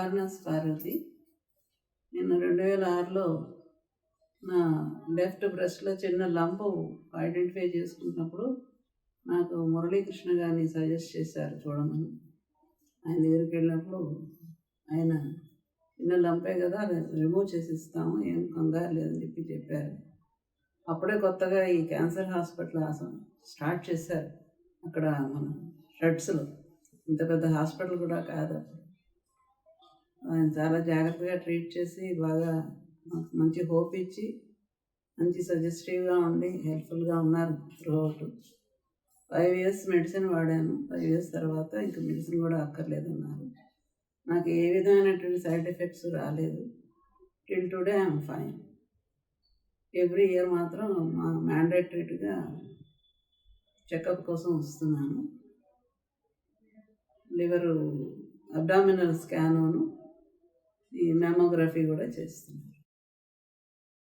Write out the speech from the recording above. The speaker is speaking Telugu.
వారణాసి పార్వతి. నిన్న 2006లో నా లెఫ్ట్ బ్రెస్ట్లో చిన్న లంపు ఐడెంటిఫై చేసుకున్నప్పుడు నాకు మురళీకృష్ణ గారిని సజెస్ట్ చేశారు చూడమని. ఆయన దగ్గరికి వెళ్ళినప్పుడు ఆయన చిన్న లంపే కదా, రిమూవ్ చేసి ఇస్తాము, ఏం కంగారు లేదని చెప్పారు. అప్పుడే కొత్తగా ఈ క్యాన్సర్ హాస్పిటల్ స్టార్ట్ చేశారు అక్కడ మన షడ్స్లో. ఇంత పెద్ద హాస్పిటల్ కూడా కాదు. ఆయన చాలా జాగ్రత్తగా ట్రీట్ చేసి బాగా మంచి హోప్ ఇచ్చి మంచి సజెస్టివ్గా ఉండి హెల్ప్ఫుల్గా ఉన్నారు త్రూఅవుట్. 5 years మెడిసిన్ వాడాను. 5 years తర్వాత ఇంకా మెడిసిన్ కూడా అక్కర్లేదన్నారు. నాకు ఏ విధమైనటువంటి సైడ్ ఎఫెక్ట్స్ రాలేదు. Till today I'm fine. Every year మాత్రం మ్యాండేటరీగా చెకప్ కోసం వస్తున్నాను. లివరు అబ్డామినల్ స్కాను, ఈ మ్యామోగ్రఫీ కూడా చేస్తున్నాను.